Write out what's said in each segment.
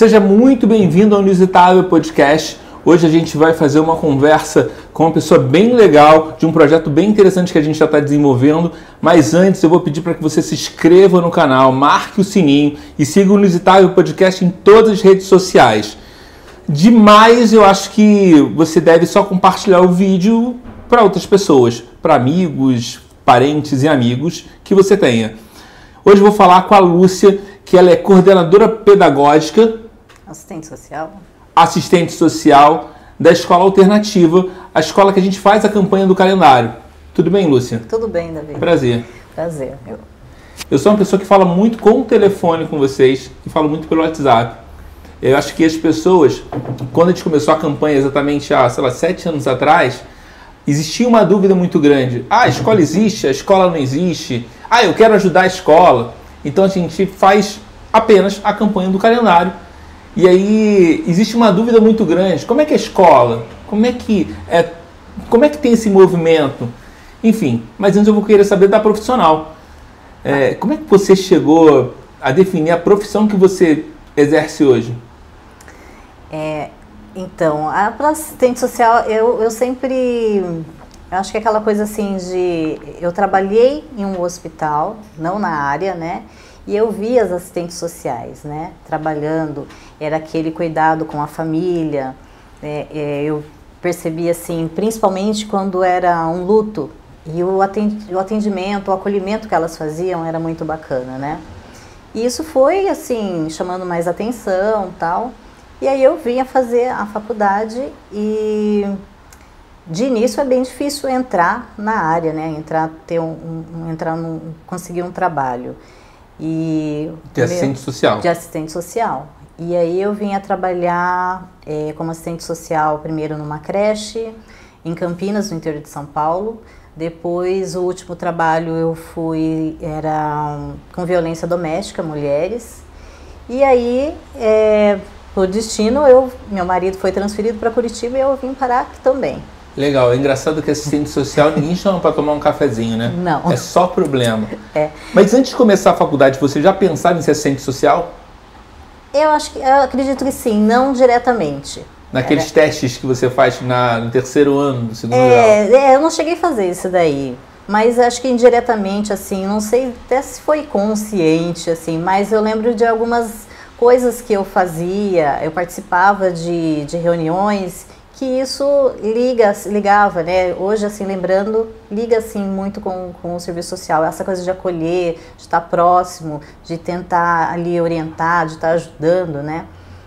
Seja muito bem-vindo ao Inusitável Podcast. Hoje a gente vai fazer uma conversa com uma pessoa bem legal, de um projeto bem interessante que a gente já está desenvolvendo. Mas antes eu vou pedir para que você se inscreva no canal, marque o sininho e siga o Inusitável Podcast em todas as redes sociais. Demais, eu acho que você deve só compartilhar o vídeo para outras pessoas, para amigos, parentes e amigos que você tenha. Hoje eu vou falar com a Lúcia, que ela é coordenadora pedagógica, assistente social da Escola Alternativa, a escola que a gente faz a campanha do calendário. Tudo bem, Lúcia? Tudo bem, Davi. Prazer. Prazer. Eu sou uma pessoa que fala muito com o telefone com vocês, que falo muito pelo WhatsApp. Eu acho que as pessoas, quando a gente começou a campanha exatamente há, 7 anos atrás, existia uma dúvida muito grande. Ah, a escola existe? A escola não existe? Ah, eu quero ajudar a escola. Então a gente faz apenas a campanha do calendário. E aí existe uma dúvida muito grande. Como é que é a escola? Como é que tem esse movimento? Enfim, mas antes eu vou querer saber da profissional. Como é que você chegou a definir a profissão que você exerce hoje? Então, para assistente social, eu sempre... Eu acho que é aquela coisa assim de... Eu trabalhei em um hospital, não na área, né? E eu vi as assistentes sociais, né? Trabalhando, era aquele cuidado com a família. Eu percebi assim, principalmente quando era um luto. E o atendimento, o acolhimento que elas faziam era muito bacana, né? E isso foi, assim, chamando mais atenção e tal. E aí eu vinha fazer a faculdade e... De início é bem difícil entrar na área, né? Conseguir um trabalho. De assistente social. De assistente social. E aí eu vinha trabalhar como assistente social primeiro numa creche, em Campinas, no interior de São Paulo. Depois o último trabalho eu fui, com violência doméstica, mulheres. E aí, por destino, meu marido foi transferido para Curitiba e eu vim parar aqui também. Legal, é engraçado que assistente social ninguém chama para tomar um cafezinho, né? Não. É só problema. Mas antes de começar a faculdade, você já pensava em ser assistente social? Eu acredito que sim, não diretamente. Naqueles testes que você faz no terceiro ano do segundo grau? Eu não cheguei a fazer isso daí. Mas acho que indiretamente, assim, não sei até se foi consciente, assim, mas eu lembro de algumas coisas que eu fazia, eu participava de reuniões que isso ligava, né? Hoje, assim, lembrando, liga, assim, muito com o serviço social. Essa coisa de acolher, de estar próximo, de tentar ali orientar, de estar ajudando, né?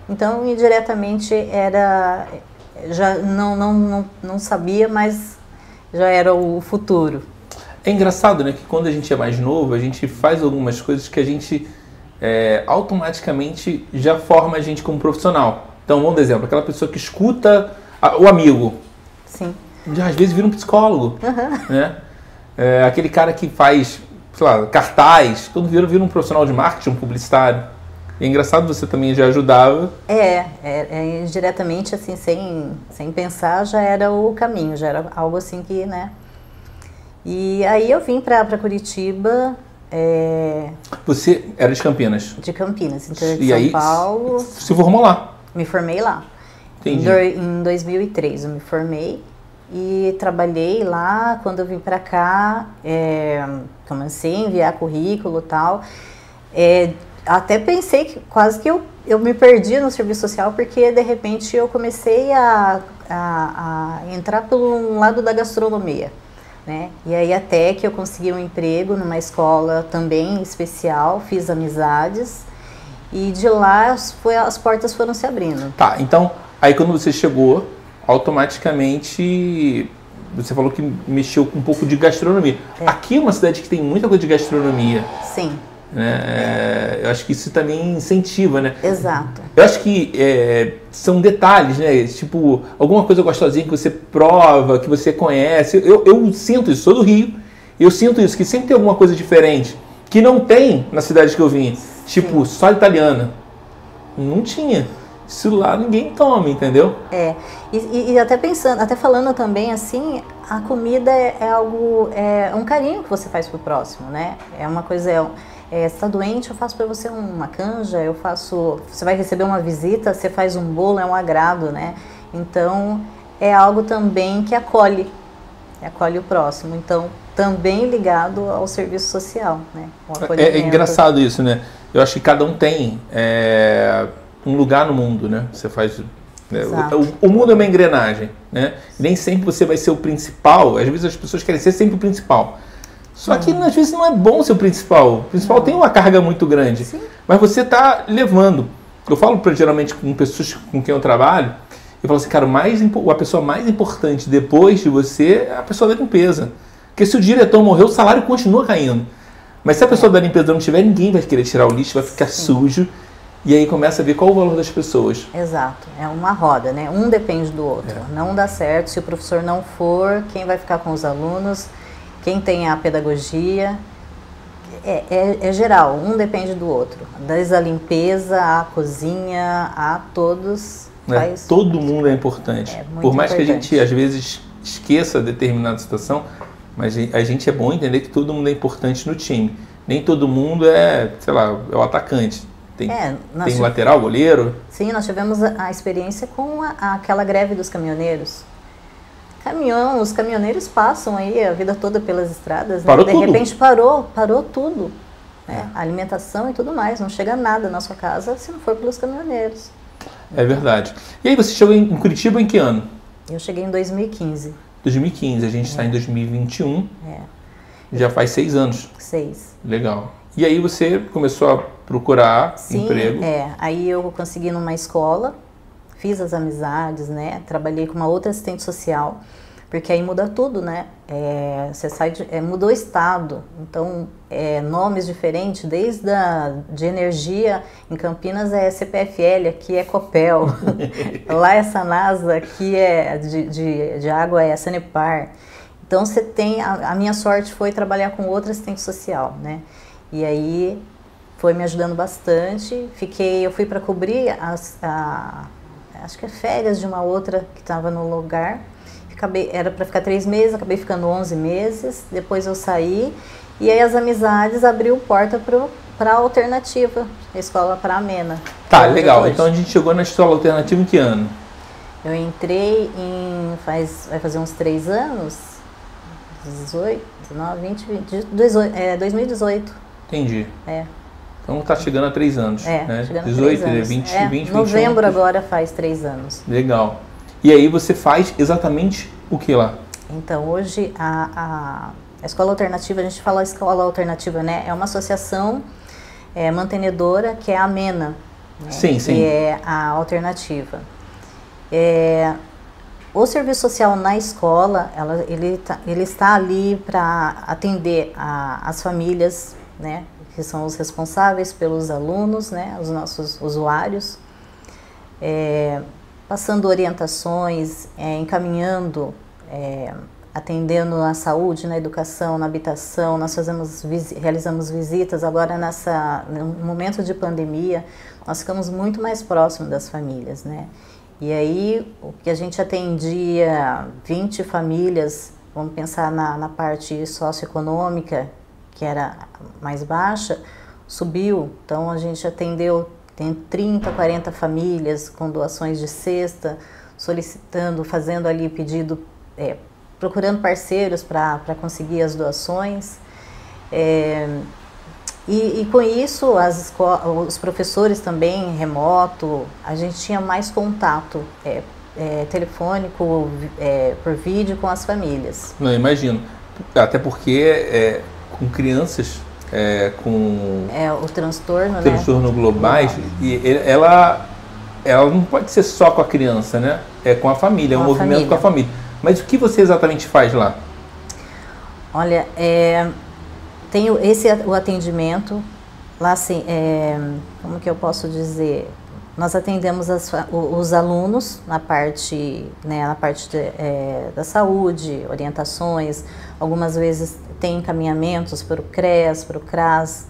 Então, indiretamente, já não sabia, mas já era o futuro. É engraçado, né? Que quando a gente é mais novo, a gente faz algumas coisas que a gente automaticamente já forma a gente como profissional. Então, vamos dar exemplo, aquela pessoa que escuta o amigo. Sim. Já às vezes vira um psicólogo. Uhum. Né? Aquele cara que faz, sei lá, cartaz, quando vira um profissional de marketing, um publicitário. E é engraçado, você também já ajudava. Diretamente, assim, sem pensar, já era o caminho, já era algo assim que, né? E aí eu vim para Curitiba. Você era de Campinas? De Campinas, interior de São Paulo. Se formou lá? Me formei lá. Entendi. Em 2003 eu me formei e trabalhei lá. Quando eu vim para cá, comecei a enviar currículo e tal. Até pensei que quase que eu me perdi no serviço social, porque de repente eu comecei a entrar pelo lado da gastronomia, né? E aí até que eu consegui um emprego numa escola também especial, fiz amizades e de lá as portas foram se abrindo. Tá, então aí quando você chegou, automaticamente você falou que mexeu com um pouco de gastronomia. Aqui é uma cidade que tem muita coisa de gastronomia. Sim. Né? Eu acho que isso também incentiva, né? Exato. Eu acho que são detalhes, né? Tipo, alguma coisa gostosinha que você prova, que você conhece. Eu sinto isso, sou do Rio, eu sinto isso, que sempre tem alguma coisa diferente, que não tem na cidade que eu vim. Tipo, só italiana. Não tinha. Isso lá ninguém toma, entendeu? E até pensando, até falando também assim, a comida é algo, é um carinho que você faz pro próximo, né? É uma coisa, você está doente, eu faço para você uma canja, você vai receber uma visita, você faz um bolo, é um agrado, né? Então, é algo também que acolhe o próximo. Então, também ligado ao serviço social, né? É engraçado isso, né? Eu acho que cada um tem um lugar no mundo, né? Você faz... O mundo é uma engrenagem, né? Nem sempre você vai ser o principal. Às vezes as pessoas querem ser sempre o principal. Só que às vezes não é bom ser o principal. O principal tem uma carga muito grande. Sim. Mas você está levando. Eu falo geralmente com pessoas com quem eu trabalho, eu falo assim, cara, a pessoa mais importante depois de você é a pessoa da limpeza. Porque se o diretor morreu, o salário continua caindo. Mas se a pessoa da limpeza não tiver, ninguém vai querer tirar o lixo, vai ficar sujo. E aí começa a ver qual o valor das pessoas. Exato, é uma roda, né? Um depende do outro. Não dá certo, se o professor não for, quem vai ficar com os alunos, quem tem a pedagogia, é geral, um depende do outro. Desde a limpeza, a cozinha, a todos. Todo mundo é importante. Por mais que a gente às vezes esqueça determinada situação, mas a gente é bom entender que todo mundo é importante no time. Nem todo mundo é o atacante. Tem lateral, goleiro? Sim, nós tivemos a experiência com aquela greve dos caminhoneiros. Os caminhoneiros passam aí a vida toda pelas estradas, né? De repente parou tudo. Né? A alimentação e tudo mais, não chega nada na sua casa se não for pelos caminhoneiros. É verdade. E aí você chegou em Curitiba em que ano? Eu cheguei em 2015. 2015, a gente está em 2021. Já faz 6 anos. 6. Legal. E aí você começou a procurar emprego? Aí eu consegui numa escola, fiz as amizades, né? Trabalhei com uma outra assistente social, porque aí muda tudo, né? Você mudou o estado, então nomes diferentes, desde de energia, em Campinas é CPFL, aqui é Copel, lá é Sanasa, aqui é de água é Sanepar. Então você tem, a minha sorte foi trabalhar com outra assistente social, né? E aí foi me ajudando bastante. Eu fui para cobrir acho que férias de uma outra que estava no lugar. Era para ficar 3 meses, acabei ficando 11 meses. Depois eu saí e aí as amizades abriu porta para a alternativa, a escola para Amena. Tá, legal. Então a gente chegou na escola alternativa em que ano? Eu entrei vai fazer uns 3 anos, 18, 19, 20, 2018. Entendi. Então tá chegando a 3 anos. Né? Chegando 18, a 3 anos. 20, 20, novembro 21. Agora faz 3 anos. Legal. E aí você faz exatamente o que lá? Então, hoje a escola alternativa, a gente fala escola alternativa, né? É uma associação mantenedora que é a Amena. Né? Sim. Que é a alternativa. O serviço social na escola, ele está ali para atender as famílias, né? Que são os responsáveis pelos alunos, né? Os nossos usuários. Passando orientações, encaminhando, atendendo na saúde, na educação, na habitação. Nós realizamos visitas agora no momento de pandemia, nós ficamos muito mais próximos das famílias, né? E aí, o que a gente atendia 20 famílias, vamos pensar na parte socioeconômica, que era mais baixa, subiu. Então, a gente atendeu, tem 30, 40 famílias com doações de cesta, solicitando, fazendo ali pedido, procurando parceiros para conseguir as doações. E com isso, os professores também, remoto, a gente tinha mais contato telefônico, por vídeo com as famílias. Não, imagino. Até porque com crianças com o transtorno, transtorno globais, e ela não pode ser só com a criança, né? É com a família, é um movimento com a família. Mas o que você exatamente faz lá? Olha, tem o atendimento, lá assim, como que eu posso dizer? Nós atendemos os alunos na parte, da saúde, orientações, algumas vezes tem encaminhamentos para o CREAS, para o CRAS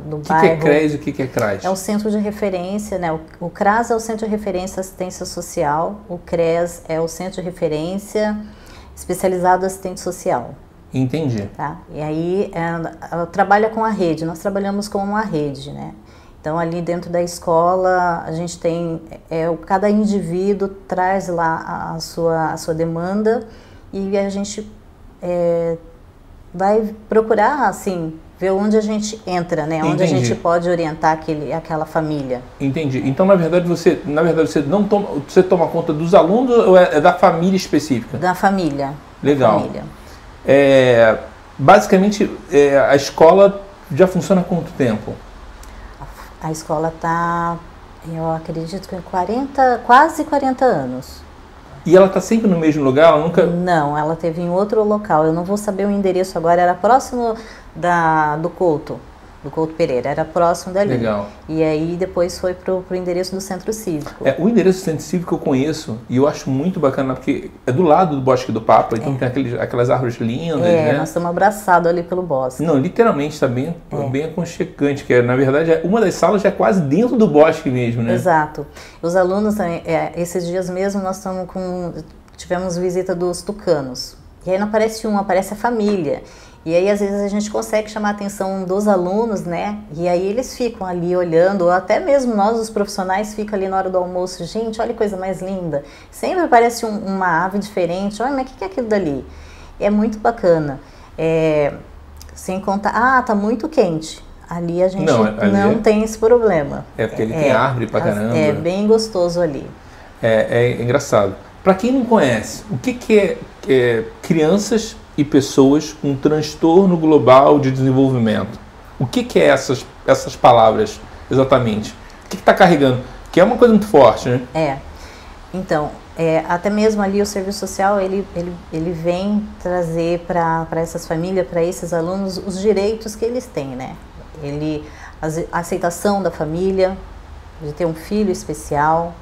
do bairro. O que é CREAS e o que é CRAS? É o centro de referência, né? O CRAS é o centro de referência assistência social, o CREAS é o centro de referência especializado em assistente social. Entendi. Tá? E aí ela trabalha com a rede, nós trabalhamos com uma rede, né? Então ali dentro da escola a gente tem, cada indivíduo traz lá a sua demanda e a gente vai procurar assim, ver onde a gente entra, né? Onde a gente pode orientar aquela família. Entendi. Então na verdade você não toma, você toma conta dos alunos ou é da família específica? Da família. Legal. Da família. Basicamente a escola já funciona há quanto tempo? A escola está, eu acredito que quase 40 anos. E ela está sempre no mesmo lugar? Ela nunca... Não, ela teve em outro local. Eu não vou saber o endereço agora, era próximo do Couto Pereira, era próximo dali. Legal. E aí depois foi pro endereço do Centro Cívico. O endereço do Centro Cívico eu conheço e eu acho muito bacana, porque é do lado do Bosque do Papa, então tem aquelas árvores lindas, né? Nós estamos abraçados ali pelo bosque. Não, literalmente está bem aconchegante, que na verdade uma das salas já é quase dentro do bosque mesmo, né? Exato. Os alunos, esses dias mesmo nós tivemos visita dos tucanos. E aí não aparece aparece a família. E aí, às vezes, a gente consegue chamar a atenção dos alunos, né? E aí eles ficam ali olhando, ou até mesmo nós, os profissionais, ficam ali na hora do almoço. Gente, olha que coisa mais linda. Sempre aparece uma ave diferente. Olha, mas o que é aquilo dali? É muito bacana. Sem contar, tá muito quente. Ali a gente não tem esse problema. Porque ele tem árvore pra caramba. É bem gostoso ali. É engraçado. Para quem não conhece, o que é crianças e pessoas com transtorno global de desenvolvimento? O que é essas palavras exatamente? O que está carregando? Que é uma coisa muito forte, né? Então, até mesmo ali o serviço social, ele vem trazer para essas famílias, para esses alunos, os direitos que eles têm, né? A aceitação da família, de ter um filho especial.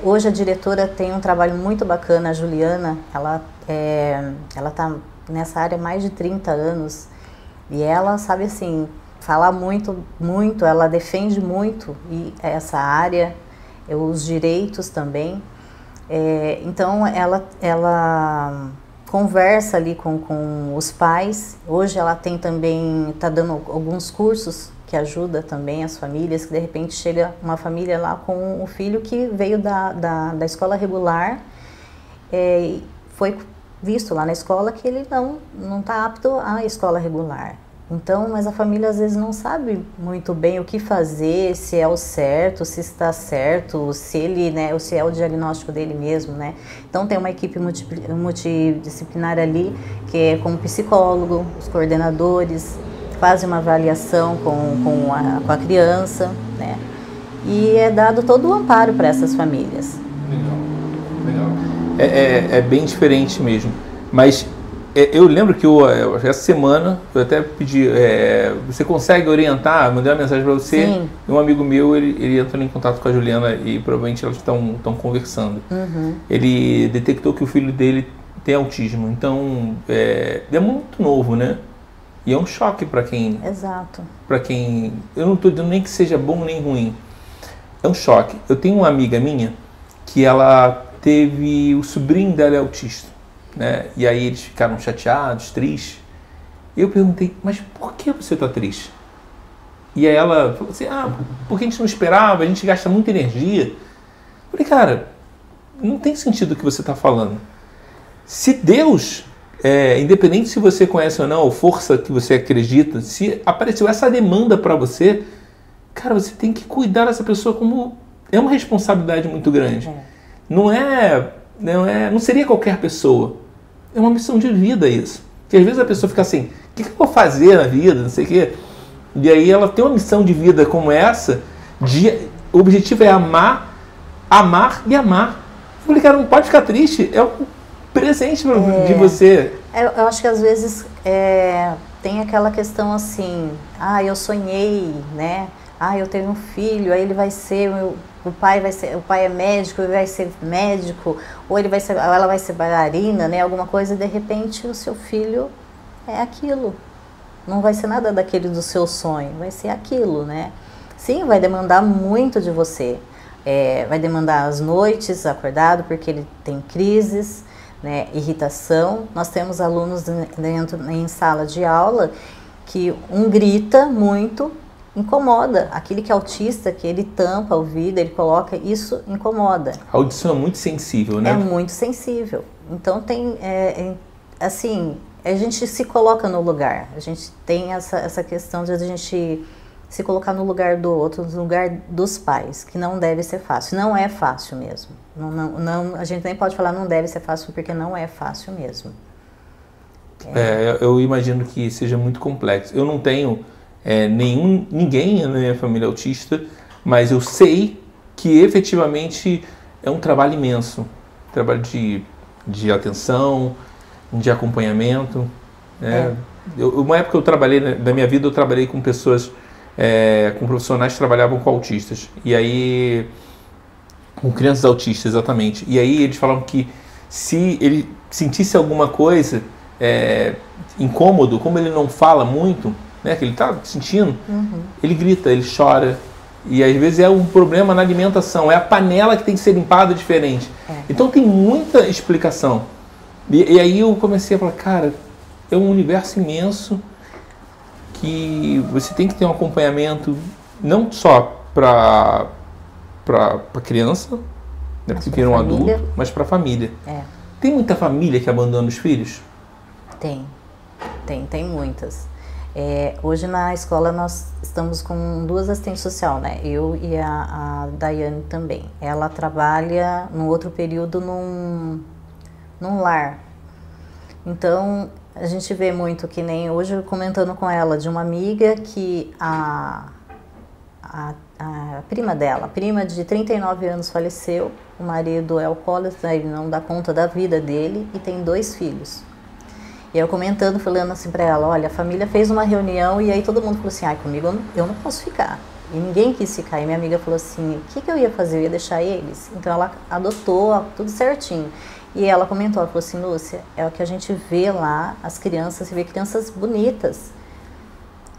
Hoje a diretora tem um trabalho muito bacana, a Juliana, ela está nessa área há mais de 30 anos e ela sabe assim, falar muito, ela defende muito essa área, os direitos também. Então ela conversa ali com os pais. Hoje ela está dando alguns cursos que ajuda também as famílias, que de repente chega uma família lá com um filho que veio da escola regular, foi visto lá na escola que ele não está apto à escola regular. Então, mas a família às vezes não sabe muito bem o que fazer, se é o certo, se está certo, se ele, né, ou se é o diagnóstico dele mesmo, né? Então tem uma equipe multidisciplinar ali, que é com o psicólogo, os coordenadores, fazem uma avaliação com a criança, né? E é dado todo o amparo para essas famílias. Legal. É bem diferente mesmo. Mas eu lembro que essa semana eu até pedi, você consegue orientar, mandei uma mensagem para você. Sim. E um amigo meu, ele entrou em contato com a Juliana e provavelmente elas estão conversando. Uhum. Ele detectou que o filho dele tem autismo, então é muito novo, né? E é um choque para quem... Exato. Para quem... Eu não estou dizendo nem que seja bom nem ruim. É um choque. Eu tenho uma amiga minha que ela teve... O sobrinho dela é autista, né? E aí eles ficaram chateados, tristes. E eu perguntei, mas por que você está triste? E aí ela falou assim, porque a gente não esperava, a gente gasta muita energia. Eu falei, cara, não tem sentido o que você está falando. Se Deus... independente se você conhece ou não, ou força que você acredita, se apareceu essa demanda para você, cara, você tem que cuidar dessa pessoa como... É uma responsabilidade muito grande. Não seria qualquer pessoa. É uma missão de vida isso. Porque às vezes a pessoa fica assim, o que eu vou fazer na vida, não sei o quê. E aí ela tem uma missão de vida como essa, o objetivo é amar e amar. Eu falei, cara, não pode ficar triste, é um presente de você. Eu acho que às vezes tem aquela questão assim, eu sonhei, né? Eu tenho um filho, aí ele vai ser, o pai é médico, ele vai ser médico, ou ela vai ser bailarina, né? Alguma coisa, e de repente o seu filho é aquilo. Não vai ser nada daquele do seu sonho, vai ser aquilo, né? Sim, vai demandar muito de você. Vai demandar as noites acordado, porque ele tem crises, né, irritação. Nós temos alunos dentro em sala de aula que um grita muito, incomoda. Aquele que é autista, que ele tampa o ouvido, ele coloca, isso incomoda. A audição é muito sensível, né? É muito sensível. Então assim, a gente se coloca no lugar. A gente tem essa questão de a gente se colocar no lugar do outro, no lugar dos pais, que não deve ser fácil. Não é fácil mesmo. Não, a gente nem pode falar não deve ser fácil, porque não é fácil mesmo. Eu imagino que seja muito complexo. Eu não tenho ninguém na minha família autista, mas eu sei que efetivamente é um trabalho imenso. Trabalho de atenção, de acompanhamento. Uma época eu trabalhei, na minha vida eu trabalhei com pessoas, com profissionais que trabalhavam com autistas. E aí, com crianças autistas, exatamente. E aí eles falavam que se ele sentisse alguma coisa incômodo, como ele não fala muito, né, que ele está sentindo, ele grita, ele chora. E às vezes é um problema na alimentação, é a panela que tem que ser limpada diferente. Então tem muita explicação. E aí eu comecei a falar, cara, é um universo imenso que você tem que ter um acompanhamento não só para criança, né, porque vira um adulto, mas para a família. Tem muita família que abandona os filhos? Tem muitas. Hoje na escola nós estamos com 2 assistentes sociais, né? Eu e a Daiane também. Ela trabalha no outro período num lar. Então a gente vê muito, que nem hoje comentando com ela de uma amiga que a prima dela, a prima de 39 anos faleceu, o marido é alcoólatra, ele não dá conta da vida dele e tem 2 filhos. E eu comentando, falando assim pra ela, olha, a família fez uma reunião e aí todo mundo falou assim, comigo eu não posso ficar. E ninguém quis ficar. E minha amiga falou assim, o que eu ia fazer? Eu ia deixar eles? Então ela adotou tudo certinho. E ela comentou, ela falou assim, Lúcia, é o que a gente vê lá, as crianças, você vê crianças bonitas.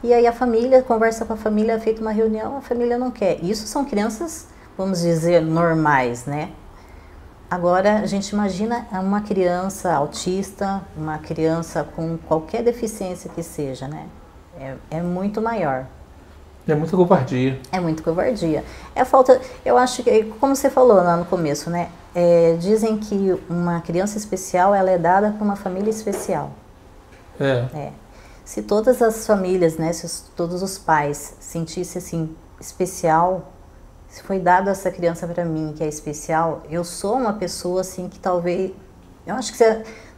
E aí a família, conversa com a família, é feita uma reunião, a família não quer. Isso são crianças, vamos dizer, normais, né? Agora, a gente imagina uma criança autista, uma criança com qualquer deficiência que seja, né? É muito maior. É muita covardia. É muita covardia. É falta, eu acho que, como você falou lá no começo, né? Dizem que uma criança especial, ela é dada por uma família especial. Se todas as famílias, né? Se todos os pais sentissem assim, especial, se foi dado essa criança para mim, que é especial, eu sou uma pessoa assim que talvez, eu acho que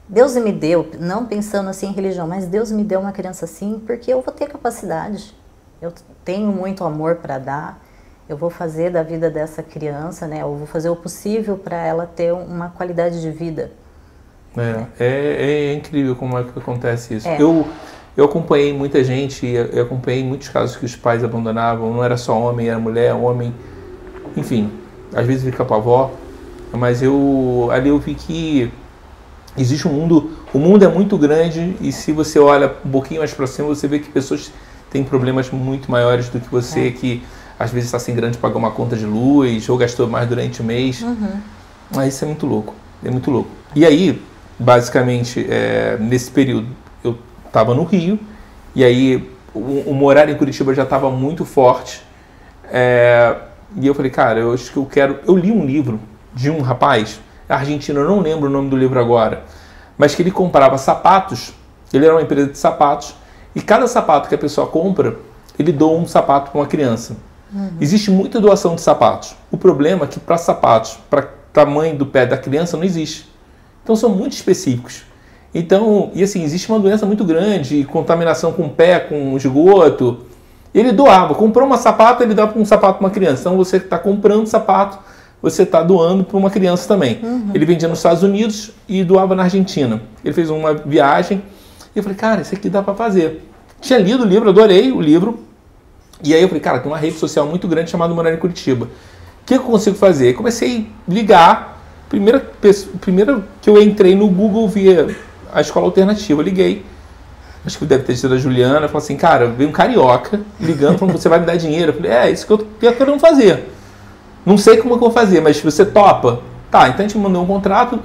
Deus me deu, não pensando assim em religião, mas Deus me deu uma criança assim porque eu vou ter capacidade, eu tenho muito amor para dar, eu vou fazer da vida dessa criança, né, eu vou fazer o possível para ela ter uma qualidade de vida. É incrível como é que acontece isso. Eu acompanhei muita gente, eu acompanhei muitos casos que os pais abandonavam, não era só homem, era mulher, homem, enfim, às vezes fica com a avó, mas ali eu vi que existe um mundo, o mundo é muito grande e se você olha um pouquinho mais para cima, você vê que pessoas têm problemas muito maiores do que você, que às vezes está sem grana de pagar uma conta de luz ou gastou mais durante o mês, mas isso é muito louco, E aí, basicamente, nesse período, eu estava no Rio, e aí o morar em Curitiba já estava muito forte, e eu falei, cara, eu acho que eu li um livro de um rapaz argentino, eu não lembro o nome do livro agora, mas que ele comprava sapatos, ele era uma empresa de sapatos, e cada sapato que a pessoa compra, ele doa um sapato para uma criança. Existe muita doação de sapatos. O problema é que para sapatos, para tamanho do pé da criança, não existe. Então são muito específicos. Então, e assim, existe uma doença muito grande, contaminação com o pé, com esgoto. Ele doava, comprou uma sapato, ele dava um sapato para uma criança. Então você está comprando sapato, você está doando para uma criança também. Ele vendia nos Estados Unidos e doava na Argentina. Ele fez uma viagem e eu falei, cara, isso aqui dá para fazer. Tinha lido o livro, adorei o livro. E aí eu falei, cara, tem uma rede social muito grande chamada Morar em Curitiba. O que eu consigo fazer? Eu comecei a ligar. Primeira que eu entrei no Google via a escola alternativa, eu liguei. Acho que deve ter sido a Juliana. Falou assim, cara, veio um carioca ligando, falando, você vai me dar dinheiro. Eu falei, é isso que eu tô querendo fazer. Não sei como é que eu vou fazer, mas você topa? Tá, então a gente mandou um contrato,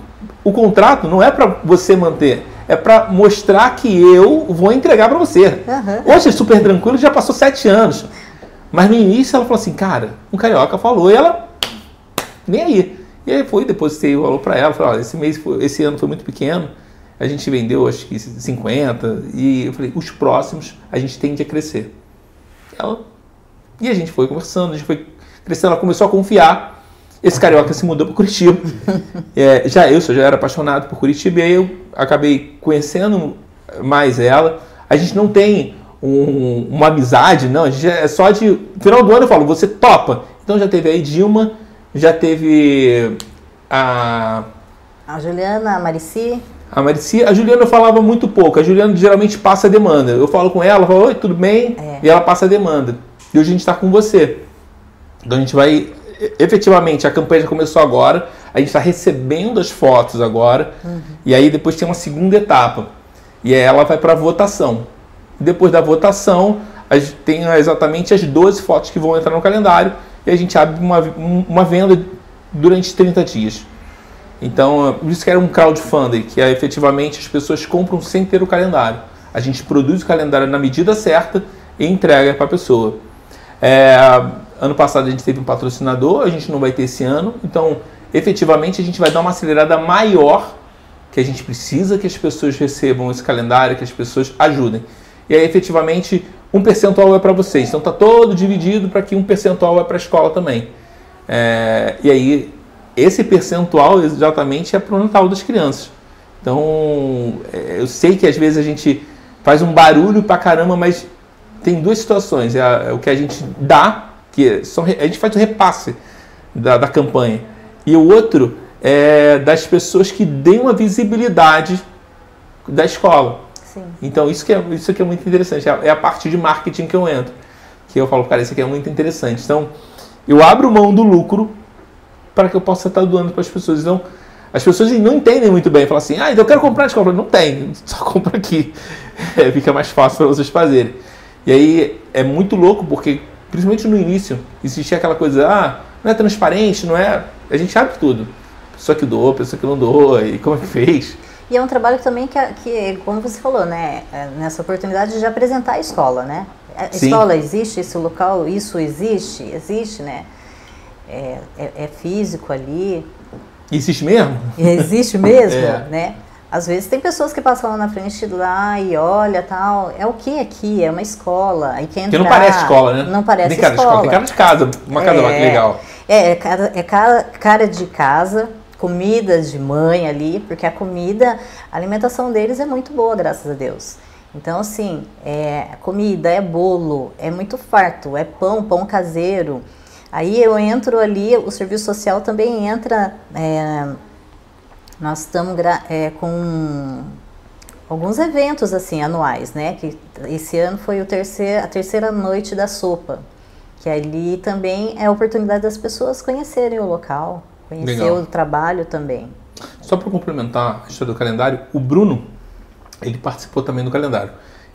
o contrato não é para você manter, é para mostrar que eu vou entregar para você. Hoje é super tranquilo, já passou 7 anos. Mas no início ela falou assim, cara, um carioca falou e ela nem aí. E aí foi, depositei o valor para ela, falei, olha, esse ano foi muito pequeno, a gente vendeu acho que 50, e eu falei, os próximos a gente tende a crescer. E a gente foi conversando, a gente foi crescendo, ela começou a confiar. Esse carioca se mudou para Curitiba. Eu já era apaixonado por Curitiba, e aí eu acabei conhecendo mais ela. A gente não tem uma amizade, não, a gente é só de... No final do ano eu falo, você topa? Então já teve aí Dilma, já teve a Juliana, a Marici. A Marici, a Juliana eu falava muito pouco. A Juliana geralmente passa a demanda. Eu falo com ela, falo, oi, tudo bem? E ela passa a demanda. E hoje a gente está com você. Então a gente vai... Efetivamente, a campanha já começou agora. A gente está recebendo as fotos agora. E aí depois tem uma segunda etapa. E aí ela vai para a votação. Depois da votação, tem exatamente as 12 fotos que vão entrar no calendário. E a gente abre uma venda durante 30 dias. Então, por isso que era um crowdfunding, que é efetivamente as pessoas compram sem ter o calendário. A gente produz o calendário na medida certa e entrega para a pessoa. Ano passado a gente teve um patrocinador, a gente não vai ter esse ano. Então, efetivamente, a gente vai dar uma acelerada maior, que a gente precisa que as pessoas recebam esse calendário, que as pessoas ajudem. E aí, efetivamente, um percentual é para vocês. Então, está todo dividido para que um percentual é para a escola também. E aí... Esse percentual exatamente é para o Natal das crianças. Então, eu sei que às vezes a gente faz um barulho pra caramba, mas tem duas situações. É o que a gente dá, a gente faz o repasse da campanha. E o outro é das pessoas que dêem uma visibilidade da escola. Sim. Então, isso que é muito interessante. É a parte de marketing que eu entro. Que eu falo, cara, isso aqui é muito interessante. Então, eu abro mão do lucro para que eu possa estar doando para as pessoas. Então, as pessoas não entendem muito bem. Falam assim, eu quero comprar na escola. Não tem, só compra aqui. Fica mais fácil para vocês fazerem. E aí, é muito louco, porque, principalmente no início, existia aquela coisa, não é transparente, não é... A gente sabe tudo. Pessoa que doou, pessoa que não doou, e como é que fez. E é um trabalho também que como você falou, né? Nessa oportunidade de apresentar a escola, né? A escola existe, esse local, isso existe, né? É físico ali. Existe mesmo? Existe mesmo, né? Às vezes tem pessoas que passam lá na frente lá e olha tal. É o que aqui? É uma escola. Aí quem entrar, que não parece escola, né? Não parece nem cara escola. Tem cara de casa, uma casa legal. Cara de casa, comidas de mãe ali, porque a alimentação deles é muito boa, graças a Deus. Então, assim, comida, é bolo, é muito farto, é pão caseiro. Aí eu entro ali, o serviço social também entra, nós estamos com alguns eventos assim anuais, né? Que esse ano foi a terceira noite da sopa, que ali também é a oportunidade das pessoas conhecerem o local, conhecer o trabalho também. Só para complementar a história do calendário, o Bruno, ele participou também do calendário.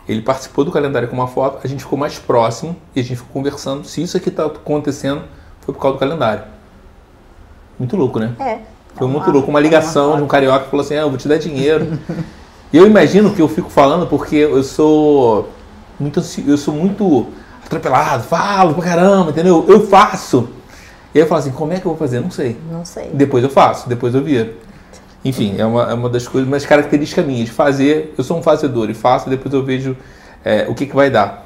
Ele participou do calendário com uma foto, a gente ficou mais próximo e a gente ficou conversando se isso aqui está acontecendo foi por causa do calendário. Muito louco, né? Foi muito louco. Uma ligação de um carioca que falou assim, eu vou te dar dinheiro. E eu imagino que eu fico falando porque eu sou muito atropelado, falo pra caramba, entendeu? Eu faço. E aí eu falo assim, como é que eu vou fazer? Não sei. Depois eu faço, depois eu viro. Enfim, é uma das coisas, uma das características minhas de fazer. Eu sou um fazedor e faço, depois eu vejo o que vai dar.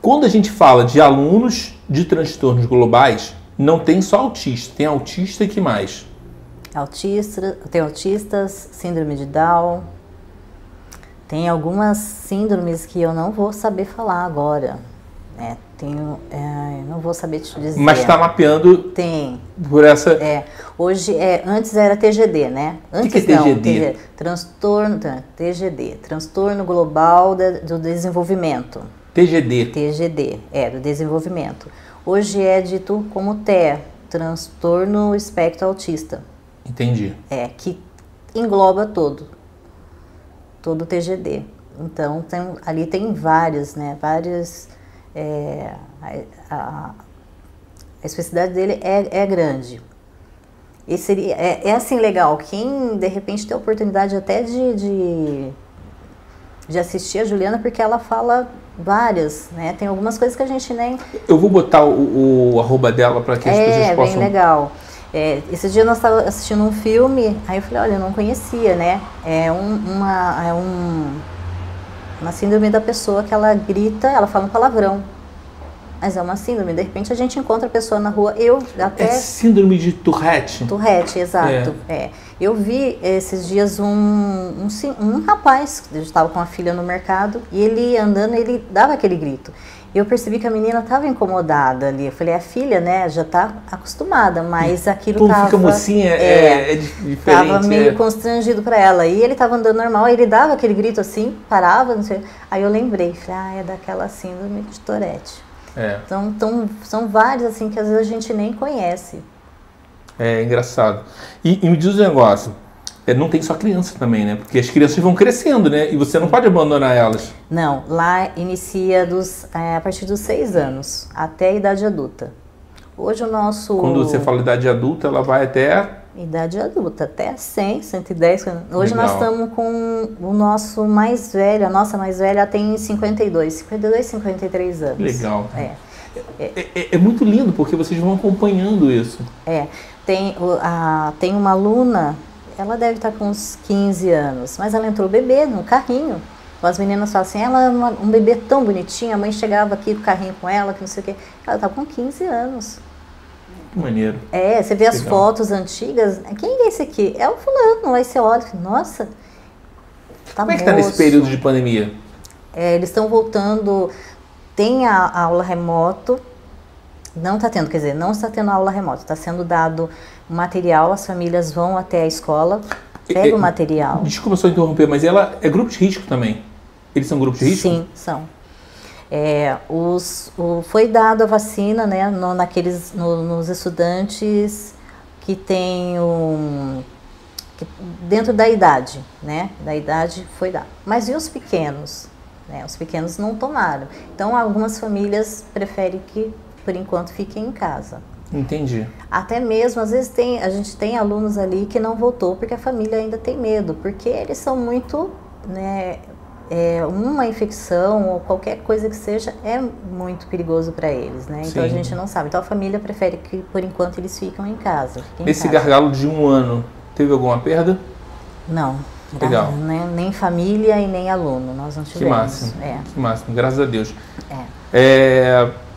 Quando a gente fala de alunos de transtornos globais, não tem só autista, tem autista e que mais? Tem autistas, síndrome de Down, tem algumas síndromes que eu não vou saber falar agora. Não vou saber te dizer. Mas está mapeando por essa... Hoje, antes era TGD, né? Antes o que é TGD? Transtorno Global do Desenvolvimento. TGD, do desenvolvimento. Hoje é dito como TEA, Transtorno Espectro Autista. Entendi. Que engloba todo o TGD. Então, ali tem vários, né? A especificidade dele é grande. É assim legal, quem de repente tem a oportunidade até de assistir a Juliana, porque ela fala várias, né? Tem algumas coisas que a gente nem... Eu vou botar o arroba dela para que as pessoas possam... É, bem legal. Esse dia nós estávamos assistindo um filme, aí eu falei, olha, eu não conhecia, né? Uma síndrome da pessoa que ela grita, ela fala um palavrão. Mas é uma síndrome, de repente a gente encontra a pessoa na rua, É síndrome de Tourette? Tourette, exato. Eu vi esses dias um rapaz, que estava com a filha no mercado, e ele andando, ele dava aquele grito. Eu percebi que a menina estava incomodada ali. Eu falei, a filha, né, já está acostumada, mas aquilo estava... fica mocinha, é diferente. Estava meio constrangido para ela. E ele estava andando normal, ele dava aquele grito assim, parava, não sei. Aí eu lembrei, falei, é daquela síndrome de Tourette. Então, são vários assim que às vezes a gente nem conhece. É engraçado. E me diz um negócio, não tem só criança também, né? Porque as crianças vão crescendo, né? E você não pode abandonar elas. Não, lá inicia a partir dos 6 anos, até a idade adulta. Hoje o nosso... Quando você fala idade adulta, ela vai até... Idade adulta, até 100, 110. Hoje Legal. Nós estamos com o nosso mais velho, a nossa mais velha tem 52, 53 anos. Legal. É muito lindo, porque vocês vão acompanhando isso. Tem uma aluna, ela deve estar com uns 15 anos, mas ela entrou bebê no carrinho. As meninas falam assim, ela é um bebê tão bonitinho, a mãe chegava aqui com o carrinho com ela, que não sei o quê. Ela está com 15 anos. Que maneiro. Você vê as fotos antigas. Quem é esse aqui? É o fulano. Aí você olha e fala, nossa, tá Como é que está nesse período de pandemia? Eles estão voltando. Tem a aula remoto. Não está tendo, quer dizer, não está tendo aula remota. Está sendo dado material, as famílias vão até a escola, pegam o material. Desculpa só interromper, mas ela é grupo de risco também? Eles são grupos de risco? Sim, são. Foi dado a vacina, né, nos estudantes que têm dentro da idade, né? Da idade foi dado. Mas e os pequenos? Né, os pequenos não tomaram. Então, algumas famílias preferem que, por enquanto, fiquem em casa. Entendi. Até mesmo, às vezes, a gente tem alunos ali que não voltou porque a família ainda tem medo, porque eles são muito, né, uma infecção ou qualquer coisa que seja é muito perigoso para eles, né? Então, a gente não sabe. Então, a família prefere que, por enquanto, eles ficam em casa. Esse gargalo de 1 ano, teve alguma perda? Não. Legal. Nem família e nem aluno, nós não tivemos. Que máximo, que máximo, graças a Deus.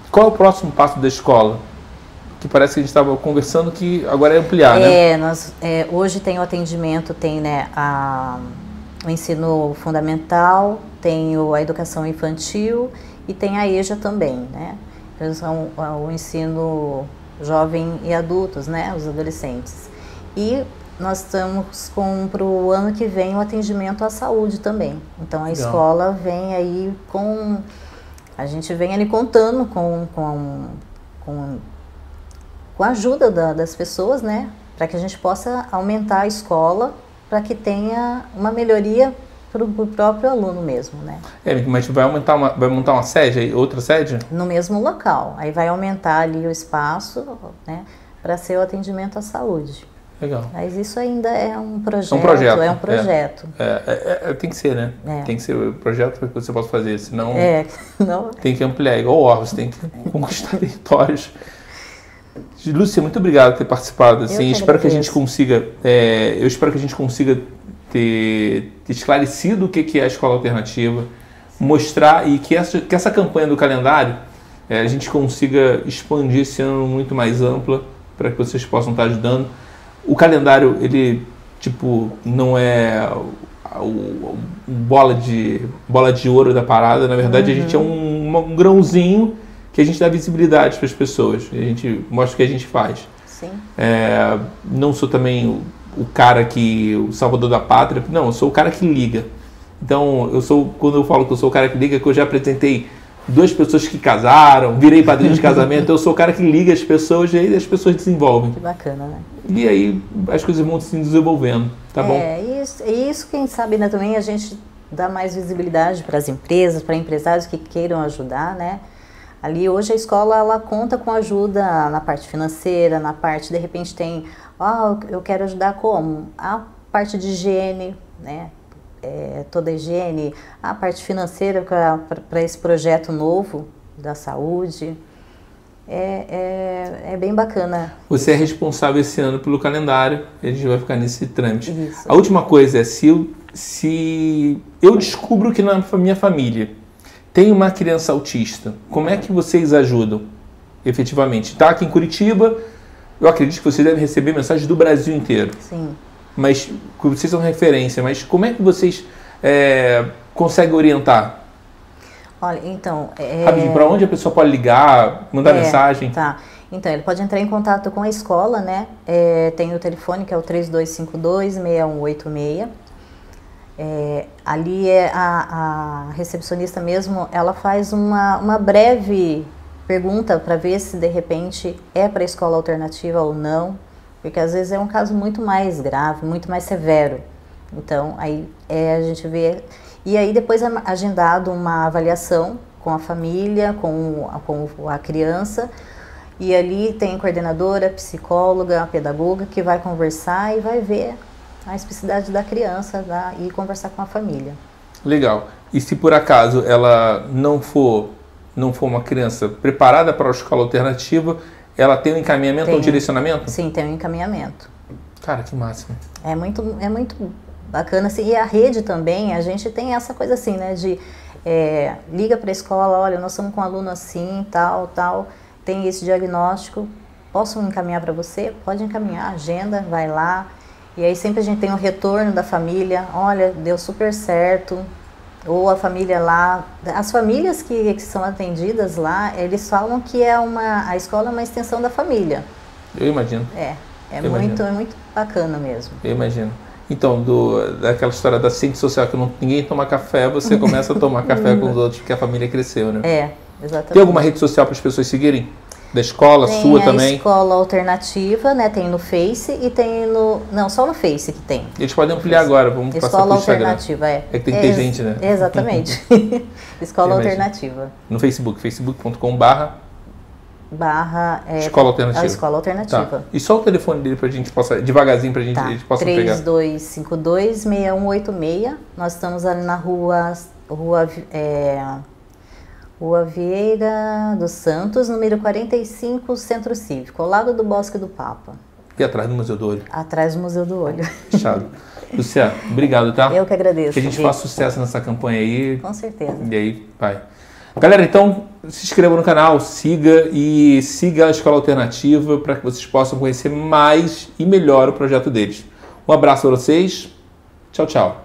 Qual é o próximo passo da escola? Que parece que a gente estava conversando que agora é ampliar, né? Hoje tem o atendimento, tem, né, o ensino fundamental, tem a educação infantil e tem a EJA também, né? Então, são o ensino jovem e adultos, né, os adolescentes. E nós estamos para o ano que vem o atendimento à saúde também. Então a escola vem aí a gente vem ali contando com a ajuda das pessoas, né? Para que a gente possa aumentar a escola, para que tenha uma melhoria para o próprio aluno mesmo, né? Mas vai montar uma sede, outra sede? No mesmo local. Aí vai aumentar ali o espaço, né? Para ser o atendimento à saúde. Legal. Mas isso ainda é um projeto. É um projeto. Tem que ser, né? Tem que ser o projeto para que você possa fazer, senão tem que ampliar. Igual o Orvis, tem que conquistar territórios. Lúcia, muito obrigado por ter participado. Assim, espero que a gente consiga ter esclarecido o que é a escola alternativa, mostrar e que essa campanha do calendário a gente consiga expandir esse ano muito mais ampla para que vocês possam estar ajudando. O calendário, ele, não é o bola de ouro da parada. Na verdade, a gente é um grãozinho que a gente dá visibilidade para as pessoas. A gente mostra o que a gente faz. Sim. Não sou também o cara o salvador da pátria. Não, eu sou o cara que liga. Então, quando eu falo que eu sou o cara que liga, que eu já apresentei 2 pessoas que casaram, virei padrinho de casamento, eu sou o cara que liga as pessoas e aí as pessoas desenvolvem. Que bacana, né? E aí as coisas vão se desenvolvendo, tá bom? Isso, quem sabe, né, também a gente dá mais visibilidade para as empresas, para empresários que queiram ajudar, né? Ali hoje a escola ela conta com ajuda na parte financeira, na parte, de repente tem Eu quero ajudar como? A parte de higiene, né? Toda a higiene, a parte financeira para esse projeto novo da saúde. É bem bacana. Você é responsável esse ano pelo calendário, e a gente vai ficar nesse trâmite. Isso. A última coisa é, se eu descubro que na minha família tem uma criança autista, como é que vocês ajudam efetivamente? Está aqui em Curitiba, eu acredito que vocês devem receber mensagens do Brasil inteiro. Sim. Mas vocês são referência, mas como é que vocês conseguem orientar? Olha, então... Rapidinho, para onde a pessoa pode ligar, mandar mensagem? Tá. Então, ele pode entrar em contato com a escola, né? Tem o telefone que é o 3252-6186. Ali a recepcionista mesmo, ela faz uma breve pergunta para ver se de repente é para a escola alternativa ou não, porque às vezes é um caso muito mais grave, muito mais severo. Então, aí a gente vê... E aí depois é agendado uma avaliação com a família, com a criança, e ali tem coordenadora, psicóloga, pedagoga que vai conversar e vai ver a especificidade da criança e conversar com a família. Legal. E se por acaso ela não for uma criança preparada para a escola alternativa, ela tem um encaminhamento ou um direcionamento? Sim, tem um encaminhamento. Cara, que máximo. É muito bacana, assim, e a rede também, a gente tem essa coisa assim, né, de liga para a escola, olha, nós estamos com um aluno assim, tal, tem esse diagnóstico, posso encaminhar para você? Pode encaminhar, agenda, vai lá, e aí sempre a gente tem um retorno da família, olha, deu super certo, ou a família lá, as famílias que são atendidas lá, eles falam que a escola é uma extensão da família. Eu imagino. É muito bacana mesmo. Eu imagino. Então, daquela história da ciência social que ninguém toma café, você começa a tomar café com os outros porque a família cresceu, né? Exatamente. Tem alguma rede social para as pessoas seguirem? Da escola, sua também? Tem a escola alternativa, né? Tem no Face e tem no... Não, só no Face que tem. Eles podem ampliar agora, vamos passar para o Instagram. Escola alternativa, É que tem que ter gente, né? Exatamente. Escola alternativa. No Facebook, facebook.com/... Escola Alternativa. A Escola Alternativa. Tá. E só o telefone dele pra gente possa, devagarzinho pra gente, eles possam pegar. 3252-6186. Nós estamos ali na Rua Vieira dos Santos, número 45, Centro Cívico, ao lado do Bosque do Papa. E atrás do Museu do Olho. Atrás do Museu do Olho. Fechado. Luciana, obrigado, tá? Eu que agradeço. Que a gente faça sucesso nessa campanha aí. Com certeza. E aí, vai. Galera, então, se inscreva no canal, siga a Escola Alternativa para que vocês possam conhecer mais e melhor o projeto deles. Um abraço para vocês. Tchau, tchau.